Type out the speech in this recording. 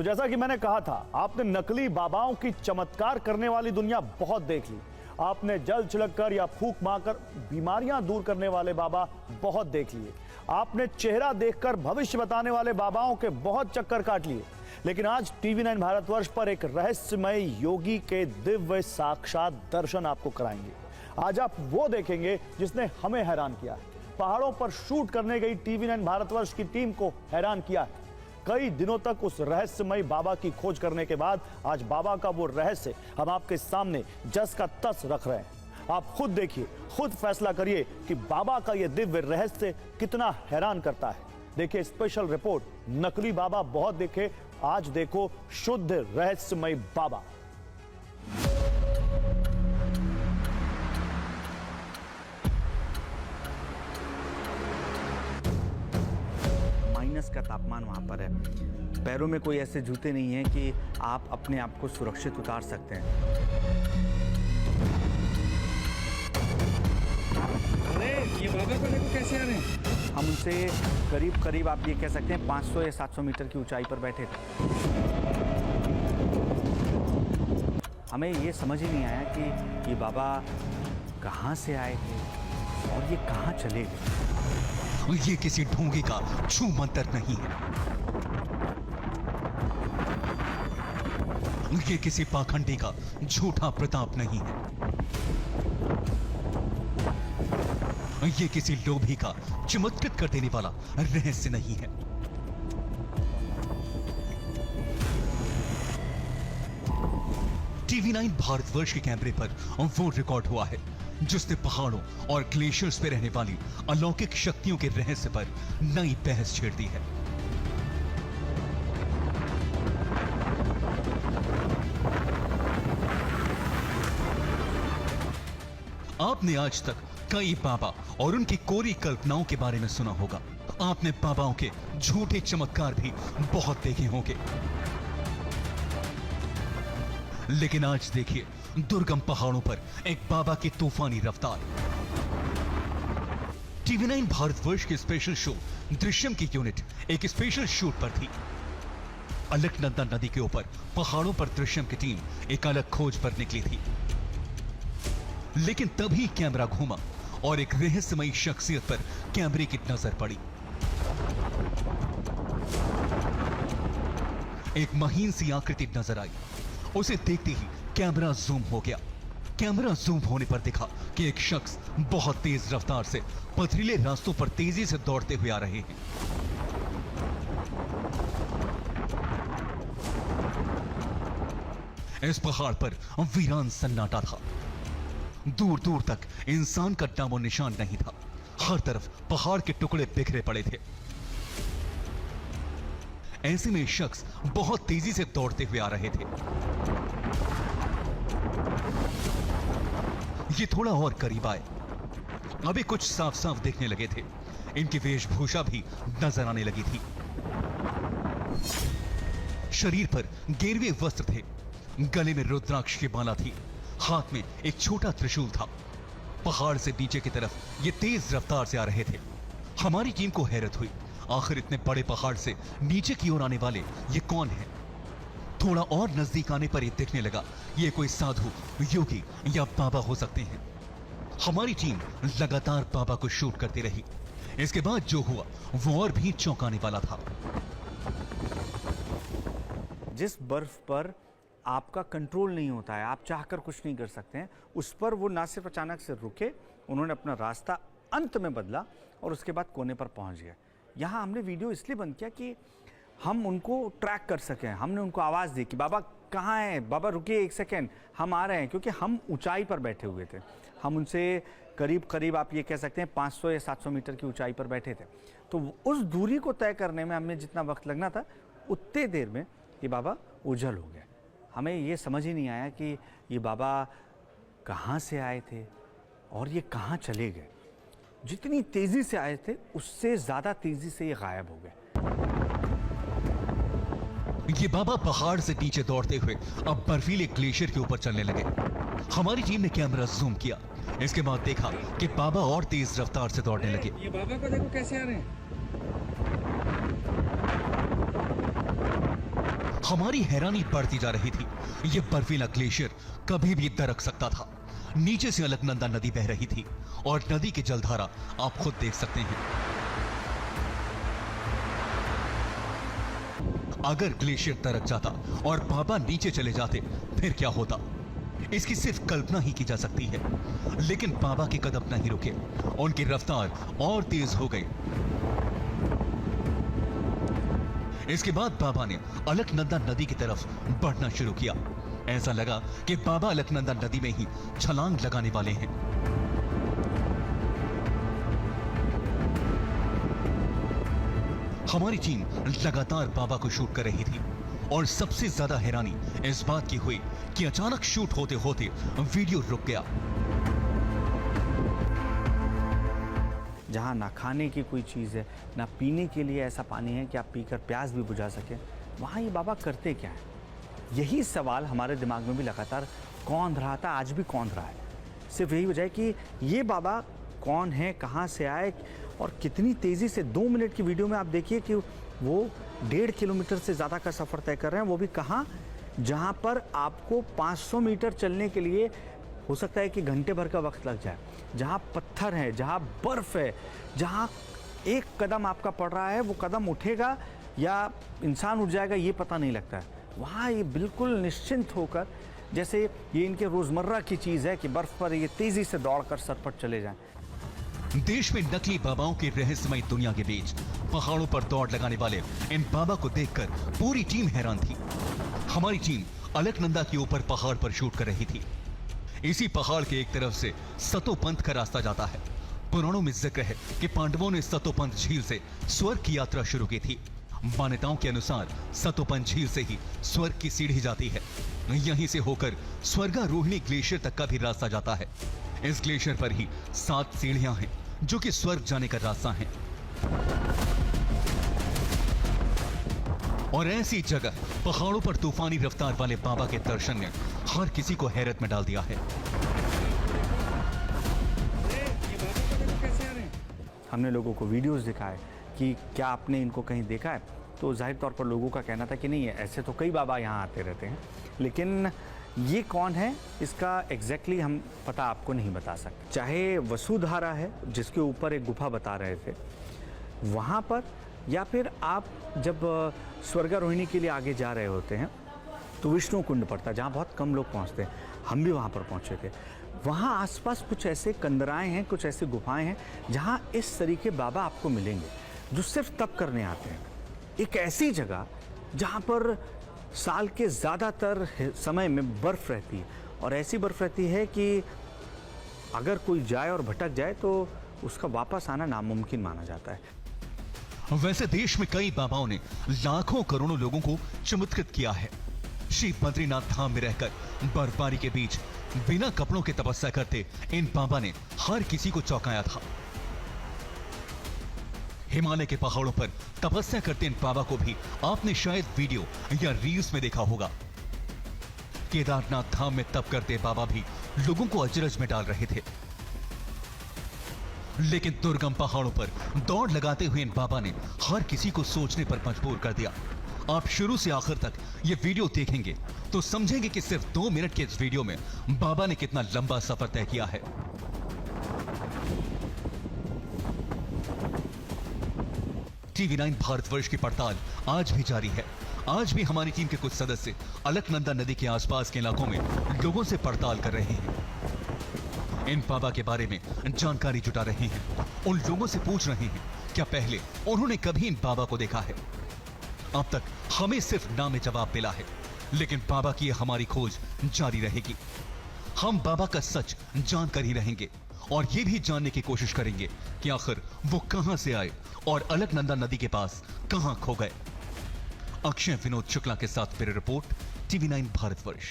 तो जैसा कि मैंने कहा था, आपने नकली बाबाओं की चमत्कार करने वाली दुनिया बहुत देख ली। आपने जल छिड़ककर या फूंक मारकर बीमारियां दूर करने वाले बाबा बहुत देख लिए। आपने चेहरा देखकर भविष्य बताने वाले बाबाओं के बहुत चक्कर काट लिए। लेकिन आज TV9 भारतवर्ष पर एक रहस्यमय योगी के दिव्य साक्षात दर्शन आपको कराएंगे। आज आप वो देखेंगे जिसने हमें हैरान किया है। पहाड़ों पर शूट करने गई TV9 भारतवर्ष की टीम को हैरान किया है। कई दिनों तक उस रहस्यमय बाबा की खोज करने के बाद आज बाबा का वो रहस्य हम आपके सामने जस का तस रख रहे हैं। आप खुद देखिए, खुद फैसला करिए कि बाबा का ये दिव्य रहस्य कितना हैरान करता है। देखिए स्पेशल रिपोर्ट, नकली बाबा बहुत देखे, आज देखो शुद्ध रहस्यमय बाबा। माइनस का तापमान वहाँ पर है। पैरों में कोई ऐसे जूते नहीं हैं कि आप अपने आप को सुरक्षित उतार सकते हैं। अरे ये बाबा को देखो कैसे आ रहे हैं। हम उनसे करीब करीब आप ये कह सकते हैं 500 या 700 मीटर की ऊंचाई पर बैठे थे। हमें ये समझ ही नहीं आया कि ये बाबा कहाँ से आए थे और ये कहाँ चले गए। ये किसी ढोंगी का छू मंतर नहीं है। ये किसी पाखंडी का झूठा प्रताप नहीं है। ये किसी लोभी का चमत्कृत कर देने वाला रहस्य नहीं है। TV9 भारतवर्ष के कैमरे पर वो रिकॉर्ड हुआ है जिसने पहाड़ों और ग्लेशियर्स पे रहने वाली अलौकिक शक्तियों के रहस्य पर नई बहस छेड़ दी है। आपने आज तक कई बाबा और उनकी कोरी कल्पनाओं के बारे में सुना होगा। आपने बाबाओं के झूठे चमत्कार भी बहुत देखे होंगे। लेकिन आज देखिए दुर्गम पहाड़ों पर एक बाबा की तूफानी रफ्तार। TV9 भारतवर्ष के स्पेशल शो दृश्यम की यूनिट एक स्पेशल शूट पर थी। अलकनंदा नदी के ऊपर पहाड़ों पर दृश्यम की टीम एक अलग खोज पर निकली थी। लेकिन तभी कैमरा घूमा और एक रहस्यमयी शख्सियत पर कैमरे की नजर पड़ी। एक महीन सी आकृति नजर आई। उसे देखते ही कैमरा जूम हो गया। कैमरा जूम होने पर दिखा कि एक शख्स बहुत तेज रफ्तार से पथरीले रास्तों पर तेजी से दौड़ते हुए आ रहे हैं। इस पहाड़ पर वीरान सन्नाटा था। दूर दूर तक इंसान का नामो निशान नहीं था। हर तरफ पहाड़ के टुकड़े बिखरे पड़े थे। ऐसे में शख्स बहुत तेजी से दौड़ते हुए आ रहे थे। ये थोड़ा और करीब आए। अभी कुछ साफ साफ देखने लगे थे। इनकी वेशभूषा भी नजर आने लगी थी। शरीर पर गेरुए वस्त्र थे। गले में रुद्राक्ष की माला थी। हाथ में एक छोटा त्रिशूल था। पहाड़ से नीचे की तरफ ये तेज रफ्तार से आ रहे थे। हमारी टीम को हैरत हुई, आखिर इतने बड़े पहाड़ से नीचे की ओर आने वाले ये कौन है। थोड़ा और नजदीक आने पर यह दिखने लगा ये कोई साधु, योगी या बाबा हो सकते हैं। हमारी टीम लगातार बाबा को शूट करती रही। इसके बाद जो हुआ वो और भी चौंकाने वाला था। जिस बर्फ पर आपका कंट्रोल नहीं होता है, आप चाहकर कुछ नहीं कर सकते हैं, उस पर वो ना सिर्फ अचानक से रुके, उन्होंने अपना रास्ता अंत में बदला और उसके बाद कोने पर पहुंच गए। यहाँ हमने वीडियो इसलिए बंद किया कि हम उनको ट्रैक कर सकें। हमने उनको आवाज़ दी कि बाबा कहाँ हैं, बाबा रुकिए एक सेकेंड, हम आ रहे हैं, क्योंकि हम ऊंचाई पर बैठे हुए थे। हम उनसे करीब करीब आप ये कह सकते हैं 500 या 700 मीटर की ऊंचाई पर बैठे थे। तो उस दूरी को तय करने में हमें जितना वक्त लगना था, उतने देर में ये बाबा ओझल हो गए। हमें ये समझ ही नहीं आया कि ये बाबा कहाँ से आए थे और ये कहाँ चले गए। जितनी तेज़ी से आए थे उससे ज़्यादा तेज़ी से ये गायब हो गए। ये बाबा पहाड़ से नीचे दौड़ते हुए अब बर्फीले ग्लेशियर के ऊपर चलने लगे। हमारी टीम ने कैमरा जूम किया। इसके बाद देखा कि बाबा और तेज रफ्तार से दौड़ने लगे। ये बाबा को देखो कैसे आ रहे हैं। हमारी हैरानी बढ़ती जा रही थी। यह बर्फीला ग्लेशियर कभी भी दरक सकता था। नीचे से अलकनंदा नदी बह रही थी और नदी की जलधारा आप खुद देख सकते हैं। अगर ग्लेशियर दरक जाता और बाबा नीचे चले जाते फिर क्या होता, इसकी सिर्फ कल्पना ही की जा सकती है। लेकिन बाबा के कदम नहीं रुके, उनकी रफ्तार और तेज हो गई। इसके बाद बाबा ने अलकनंदा नदी की तरफ बढ़ना शुरू किया। ऐसा लगा कि बाबा अलकनंदा नदी में ही छलांग लगाने वाले हैं। हमारी टीम लगातार बाबा को शूट कर रही थी और सबसे ज्यादा हैरानी इस बात की हुई कि अचानक शूट होते होते वीडियो रुक गया। जहाँ ना खाने की कोई चीज़ है, ना पीने के लिए ऐसा पानी है कि आप पीकर प्यास भी बुझा सकें, वहाँ ये बाबा करते क्या हैं? यही सवाल हमारे दिमाग में भी लगातार कौंध रहा था, आज भी कौंध रहा है। सिर्फ यही वजह है कि ये बाबा कौन है, कहाँ से आए और कितनी तेज़ी से 2 मिनट की वीडियो में आप देखिए कि वो 1.5 किलोमीटर से ज़्यादा का सफ़र तय कर रहे हैं। वो भी कहाँ? जहाँ पर आपको 500 मीटर चलने के लिए हो सकता है कि घंटे भर का वक्त लग जाए, जहाँ पत्थर है, जहाँ बर्फ़ है, जहाँ एक कदम आपका पड़ रहा है वो कदम उठेगा या इंसान उठ जाएगा ये पता नहीं लगता है। वहाँ ये बिल्कुल निश्चिंत होकर, जैसे ये इनके रोज़मर्रा की चीज़ है कि बर्फ़ पर ये तेज़ी से दौड़कर सरपट चले जाएं। देश में नकली बाबाओं के रहस्यमय दुनिया के बीच पहाड़ों पर दौड़ लगाने वाले इन बाबा को देखकर पूरी टीम हैरान थी। हमारी टीम अलकनंदा के ऊपर पहाड़ पर शूट कर रही थी। इसी पहाड़ के एक तरफ से सतोपंथ का रास्ता जाता है। पुराणों में जिक्र है कि पांडवों ने सतोपंथ झील से स्वर्ग की यात्रा शुरू की थी। मान्यताओं के अनुसार सतोपंथ झील से ही स्वर्ग की सीढ़ी जाती है। यहीं से होकर स्वर्गारोहिणी ग्लेशियर तक का भी रास्ता जाता है। इस ग्लेशियर पर ही 7 सीढ़ियां हैं जो कि स्वर्ग जाने का रास्ता है। और ऐसी जगह पहाड़ों पर तूफानी रफ्तार वाले बाबा के दर्शन ने हर किसी को हैरत में डाल दिया है। ये बाबा को देखो कैसे आ रहे हैं। हमने लोगों को वीडियोस दिखाए कि क्या आपने इनको कहीं देखा है, तो जाहिर तौर पर लोगों का कहना था कि नहीं है, ऐसे तो कई बाबा यहाँ आते रहते हैं, लेकिन ये कौन है इसका एग्जैक्टली हम पता आपको नहीं बता सकते। चाहे वसुधारा है जिसके ऊपर एक गुफा बता रहे थे वहाँ पर, या फिर आप जब स्वर्गारोहिणी के लिए आगे जा रहे होते हैं तो विष्णु कुंड पड़ता है जहाँ बहुत कम लोग पहुँचते हैं। हम भी वहाँ पर पहुँचे थे। वहाँ आसपास कुछ ऐसे कंदराएं हैं, कुछ ऐसी गुफाएं हैं जहाँ इस तरीके बाबा आपको मिलेंगे जो सिर्फ तप करने आते हैं। एक ऐसी जगह जहाँ पर साल के ज़्यादातर समय में बर्फ़ रहती है और ऐसी बर्फ़ रहती है कि अगर कोई जाए और भटक जाए तो उसका वापस आना नामुमकिन माना जाता है। वैसे देश में कई बाबाओं ने लाखों करोड़ों लोगों को चमत्कृत किया है। श्री बद्रीनाथ धाम में रहकर बर्फबारी के बीच बिना कपड़ों के तपस्या करते इन बाबा ने हर किसी को चौंकाया था। हिमालय के पहाड़ों पर तपस्या करते इन बाबा को भी आपने शायद वीडियो या रील्स में देखा होगा। केदारनाथ धाम में तप करते बाबा भी लोगों को अचरज में डाल रहे थे। लेकिन दुर्गम पहाड़ों पर दौड़ लगाते हुए इन बाबा ने हर किसी को सोचने पर मजबूर कर दिया। आप शुरू से आखिर तक ये वीडियो देखेंगे तो समझेंगे कि सिर्फ 2 मिनट के इस वीडियो में बाबा ने कितना लंबा सफर तय किया है। TV9 भारतवर्ष की पड़ताल आज भी जारी है। आज भी हमारी टीम के कुछ सदस्य अलकनंदा नदी के आसपास के इलाकों में लोगों से पड़ताल कर रहे हैं। इन बाबा के बारे में जानकारी जुटा रहे हैं। उन लोगों से पूछ रहे हैं क्या पहले उन्होंने कभी इन बाबा को देखा है। अब तक हमें सिर्फ नाम जवाब मिला है, लेकिन बाबा की हमारी खोज जारी रहेगी। हम बाबा का सच जानकर ही रहेंगे और ये भी जानने की कोशिश करेंगे कि आखिर वो कहां से आए और अलकनंदा नदी के पास कहां खो गए। अक्षय विनोद शुक्ला के साथ मेरी रिपोर्ट, TV9 भारतवर्ष।